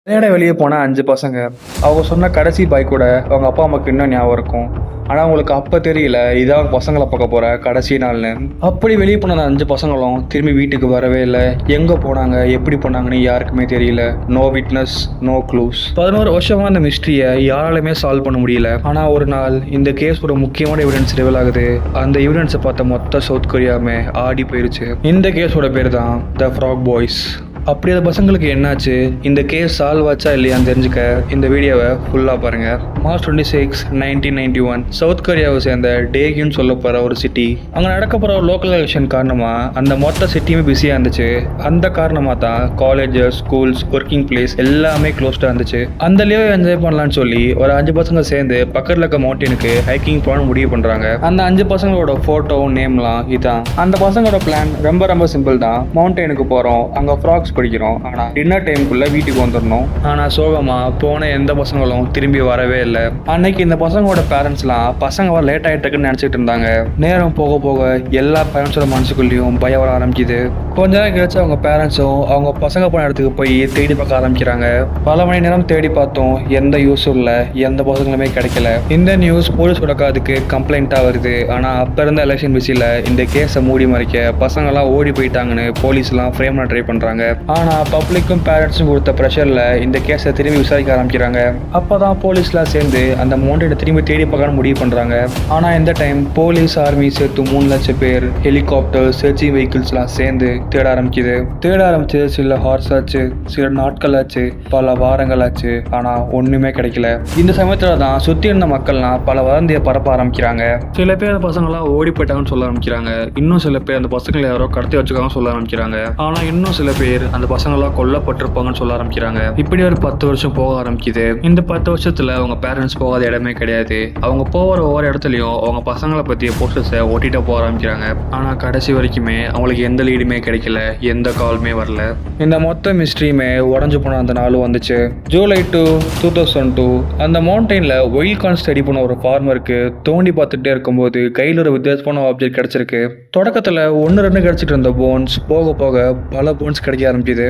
விளையாட வெளியே போன 5 பசங்க. அவங்க சொன்ன கடைசி பாய் கூட அவங்க அப்பா அம்மாவுக்கு இன்னும் ஞாபகம் இருக்கும். ஆனால் அவங்களுக்கு அப்போ தெரியல இதான் அவங்க பசங்களை பார்க்க போகிற கடைசி நாள்னு. அப்படி வெளியே போன அந்த 5 பசங்களும் திரும்பி வீட்டுக்கு வரவே இல்லை. எங்கே போனாங்க, எப்படி போனாங்கன்னு யாருக்குமே தெரியல. No witness, no clues. 11 வருஷமாக அந்த மிஸ்ட்ரியை யாராலுமே சால்வ் பண்ண முடியல. ஆனால் ஒரு நாள் இந்த கேஸோட முக்கியமான எவிடன்ஸ் ரிவீல் ஆகுது. அந்த எவிடன்ஸை பார்த்த மொத்த சவுத் கொரியாவுமே ஆடி போயிருச்சு. இந்த கேஸோட பேர் தான் த ஃப்ராக் பாய்ஸ். அப்படி அந்த பசங்களுக்கு என்னாச்சு, இந்த கேஸ் சால்வ் ஆச்சா இல்லையான்னு தெரிஞ்சுக்க இந்த வீடியோவை ஃபுல்லாக பாருங்கள். மார்ச் 26, 1991 சவுத் கொரியாவை சேர்ந்த டேகியூன்னு சொல்ல போகிற ஒரு சிட்டி. அங்கே நடக்க போகிற ஒரு லோக்கல் எலெக்ஷன் காரணமாக அந்த மொத்த சிட்டியுமே பிஸியாக இருந்துச்சு. அந்த காரணமாக தான் காலேஜஸ், ஸ்கூல்ஸ், ஒர்க்கிங் பிளேஸ் எல்லாமே க்ளோஸ்டாக இருந்துச்சு. அந்த லீவை என்ஜாய் பண்ணலான்னு சொல்லி ஒரு 5 பசங்க சேர்ந்து பக்கத்தில் இருக்க மவுண்டனுக்கு ஹைக்கிங் போகணும்னு முடிவு பண்ணுறாங்க. அந்த 5 பசங்களோட ஃபோட்டோ, நேம்லாம் இதான். அந்த பசங்களோட பிளான் ரொம்ப சிம்பிள் தான். மவுண்டனுக்கு போகிறோம், அங்கே ஃப்ராக்ஸ் படிக்கிறோம், ஆனால் டின்னர் டைமுக்குள்ள வீட்டுக்கு வந்துடணும். ஆனால் சோகமா போன எந்த பசங்களும் திரும்பி வரவே இல்லை. அன்னைக்கு இந்த பசங்களோட பேரண்ட்ஸ்லாம் பசங்க லேட் ஆகிட்டுருக்குன்னு நினச்சிட்டு இருந்தாங்க. நேரம் போக போக எல்லா பேரண்ட்ஸோட மனசுக்குள்ளேயும் பயம் வர ஆரம்பிக்குது. கொஞ்ச நேரம் கழிச்சு அவங்க பேரண்ட்ஸும் அவங்க பசங்க போன இடத்துக்கு போய் தேடி பார்க்க ஆரம்பிக்கிறாங்க. பல மணி நேரம் தேடி பார்த்தோம், எந்த யூஸும் இல்லை, எந்த பசங்களுமே கிடைக்கல. இந்த நியூஸ் போலீஸோட காதுக்கு கம்ப்ளைண்ட்டாக வருது. ஆனால் அப்போ இருந்த எலெக்ஷன் பிஸியில் இந்த கேஸை மூடி மறைக்க பசங்களாம் ஓடி போயிட்டாங்கன்னு போலீஸ்லாம் ஃப்ரேம் பண்ண ட்ரை பண்ணுறாங்க. ஆனால் பப்ளிக்கும் பேரண்ட்ஸும் கொடுத்த ப்ரெஷரில் இந்த கேஸை திரும்பி விசாரிக்க ஆரம்பிக்கிறாங்க. அப்போ தான் போலீஸ்லாம் சேர்ந்து அந்த மவுண்டனை திரும்பி தேடி பார்க்கணும் முடிவு பண்ணுறாங்க. ஆனால் இந்த டைம் போலீஸ், ஆர்மி சேர்த்து 3 லட்சம் பேர், ஹெலிகாப்டர், சர்ச்சிங் வெஹிக்கிள்ஸ்லாம் சேர்ந்து தேட ஆரம்பிக்குது. தேட ஆரம்பிச்சு சில ஹார்ஸ் ஆச்சு, சில நாட்கள் ஆச்சு, பல வாரங்கள் ஆச்சு. ஆனால் ஒன்றுமே கிடைக்கல. இந்த சமயத்தில் தான் சுற்றி இருந்த மக்கள்லாம் பல வதந்தியை பரப்ப ஆரம்பிக்கிறாங்க. சில பேர் அந்த பசங்களாம் ஓடி போயிட்டாங்கன்னு சொல்ல ஆரம்பிக்கிறாங்க. இன்னும் சில பேர் அந்த பசங்களை யாரோ கடத்தி வச்சுக்காங்கன்னு சொல்ல ஆரம்பிக்கிறாங்க. ஆனால் இன்னும் சில பேர் அந்த பசங்களாம் கொல்லப்பட்டிருப்பாங்கன்னு சொல்ல ஆரம்பிக்கிறாங்க. இப்படி ஒரு 10 வருஷம் போக ஆரம்பிக்குது. இந்த 10 வருஷத்துல அவங்க பேரண்ட்ஸ் போகாத இடமே கிடையாது. அவங்க போகிற ஒவ்வொரு இடத்துலையும் அவங்க பசங்களை பற்றிய போஸ்டர்ஸை ஒட்டிட்டு போக ஆரம்பிக்கிறாங்க. ஆனால் கடைசி வரைக்குமே அவங்களுக்கு எந்த லீடுமே கிடைக்கல, எந்த காலுமே வரல. இந்த மொத்த மிஸ்ட்ரியுமே உடஞ்சு போன அந்த நாளும் வந்துச்சு. ஜூலை 2, 2002 அந்த மவுண்டெயினில் ஒயில் கார்ன் ஸ்டடி பண்ண ஒரு ஃபார்மருக்கு தோண்டி பார்த்துட்டே இருக்கும்போது கையில் ஒரு வித்தியாசமான ஆப்ஜெக்ட் கிடைச்சிருக்கு. தொடக்கத்தில் 1-2 கிடைச்சிட்டு இருந்த போன்ஸ் போக போக பல போன்ஸ் கிடைக்க ஆரம்பிச்சுது.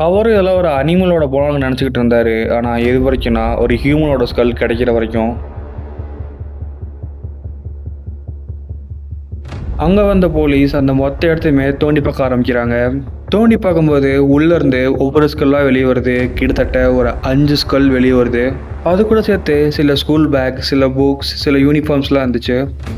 அவரும் இதெல்லாம் ஒரு அனிமலோட போனாங்க நினச்சிக்கிட்டு இருந்தாரு. ஆனால் எது வரைக்கும்னா ஒரு ஹியூமனோட ஸ்கல் கிடைக்கிற வரைக்கும். அங்கே வந்த போலீஸ் அந்த மொத்த இடத்தையுமே தோண்டி பார்க்க ஆரம்பிக்கிறாங்க. தோண்டி பார்க்கும்போது உள்ளேருந்து ஒவ்வொரு ஸ்கல்லாக வெளியே வருது. கிட்டத்தட்ட ஒரு 5 ஸ்கல் வெளியே வருது. அது கூட சேர்த்து சில ஸ்கூல் பேக், சில புக்ஸ், சில யூனிஃபார்ம்ஸ்லாம் இருந்துச்சு.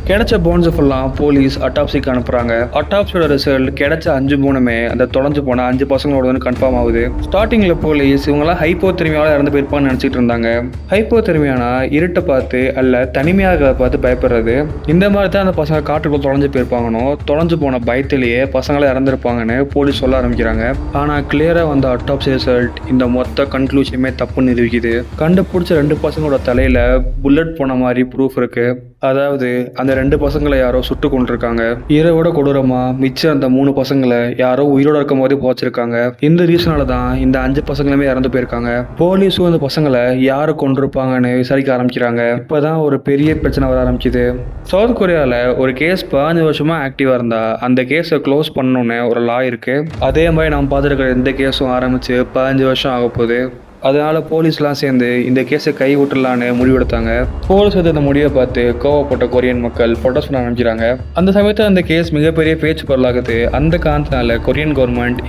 கிடைச்ச போன்ஸை ஃபுல்லாக போலீஸ் அட்டாப்சிக்கு அனுப்புகிறாங்க. அட்டாப்சியோட ரிசல்ட் கிடைச்ச 5 போனுமே அந்த தொலைஞ்சு போன 5 பசங்களோட கன்ஃபார்ம் ஆகுது. ஸ்டார்டிங்கில் போலீஸ் இவங்களாம் ஹைப்போதெர்மியாவில் இறந்து போயிருப்பான்னு நினச்சிட்டு இருந்தாங்க. ஹைப்போதெர்மியானா இருட்டை பார்த்து அல்ல தனிமையாக பார்த்து பயப்படுறது. இந்த மாதிரி தான் அந்த பசங்க காட்டுக்குள்ள தொலைஞ்சு போயிருப்பாங்கன்னு, தொலைஞ்சு போன பயத்திலேயே பசங்களை இறந்துருப்பாங்கன்னு போலீஸ் சொல்ல ஆரம்பிக்கிறாங்க. ஆனால் கிளியராக வந்த அட்டாப்சி ரிசல்ட் இந்த மொத்த கன்க்ளூஷனுமே தப்புன்னு நிரூபிக்குது. கண்டுபிடிச்ச 2 பசங்களோட தலையில புல்லட் போன மாதிரி ப்ரூஃப் இருக்கு. அதாவது அந்த 2 பசங்களை யாரோ சுட்டு கொண்டிருக்காங்க. இரவோட கொடூரமா மிச்சம் அந்த 3 பசங்களை யாரோ உயிரோட இருக்கும் போதே போச்சிருக்காங்க. இந்த ரீசனால தான் இந்த 5 பசங்களுமே இறந்து போயிருக்காங்க. போலீஸும் அந்த பசங்களை யாரு கொண்டிருப்பாங்கன்னு விசாரிக்க ஆரம்பிக்கிறாங்க. இப்பதான் ஒரு பெரிய பிரச்சனை வர ஆரம்பிக்குது. சவுத் கொரியாவில் ஒரு கேஸ் 15 வருஷமா ஆக்டிவா இருந்தா அந்த கேஸை க்ளோஸ் பண்ணணும்னு ஒரு லா இருக்கு. அதே மாதிரி நாம் பார்த்துருக்கிற எந்த கேஸும் ஆரம்பிச்சு 15 வருஷம் ஆக போகுது. அதனால போலீஸ்லாம் சேர்ந்து இந்த கேஸை கை விட்டுலான்னு முடிவெடுத்தாங்க. போலீஸ் இந்த முடிவை பார்த்து கோவப்பட்ட கொரியன் மக்கள் ப்ரொடெஸ்ட் பண்ண ஆரம்பிக்கிறாங்க. அந்த சமயத்தில் அந்த கேஸ் மிகப்பெரிய பேச்சு பொருளாகுது. அந்த காரணத்தினால கொரியன் கவர்மெண்ட்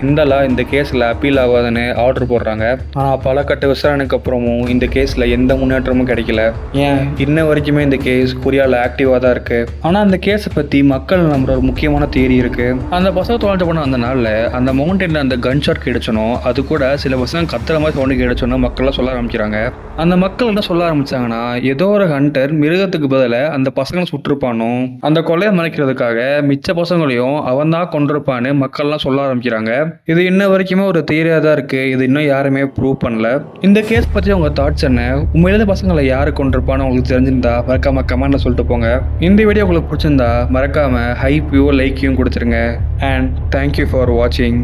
இந்த கேஸில் அப்பீல் ஆகாதுன்னு ஆர்டர் போடுறாங்க. ஆனால் பல கட்ட விசாரணைக்கு அப்புறமும் இந்த கேஸில் எந்த முன்னேற்றமும் கிடைக்கல. ஏன் இன்ன வரைக்குமே இந்த கேஸ் கொரியாவில் ஆக்டிவாக தான் இருக்கு. ஆனால் அந்த கேஸை பற்றி மக்கள் நம்புற ஒரு முக்கியமான தியரி இருக்கு. அந்த பசங்க தொலைஞ்சு போன அந்த நாளில் அந்த மவுண்டனில் அந்த கன் ஷாட் கிடைச்சனும், அது கூட சில பசங்க கத்துற மாதிரி சவுண்டு கிடைச்சோம் மக்கள்லாம் சொல்ல ஆரம்பிக்கிறாங்க. அந்த மக்கள் என்ன சொல்ல ஆரம்பிச்சாங்கன்னா, ஏதோ ஒரு ஹண்டர் மிருகத்துக்கு பதிலாக அந்த பசங்களை சுட்டிருப்பானோ, அந்த கொலையை மறைக்கிறதுக்காக மிச்ச பசங்களையும் அவன் தான் கொண்டிருப்பான்னு மக்கள்லாம் சொல்ல ஆரம்பிக்கிறாங்க. இது இன்ன வரைக்குமே ஒரு தியரியா தான் இருக்கு. இது இன்னும் யாருமே ப்ரூவ் பண்ணல. இந்த கேஸ் பற்றி உங்க தாட்ஸ் என்ன? உண்மையிலே பசங்களை யாரு கொண்டிருப்பான்னு உங்களுக்கு தெரிஞ்சிருந்தா மறக்காம கமெண்ட்ல சொல்லிட்டு போங்க. இந்த வீடியோ உங்களுக்கு பிடிச்சிருந்தா மறக்காம ஹைப்பையும் லைக்கையும் கொடுத்துருங்க. அண்ட் தேங்க்யூ ஃபார் வாட்சிங்.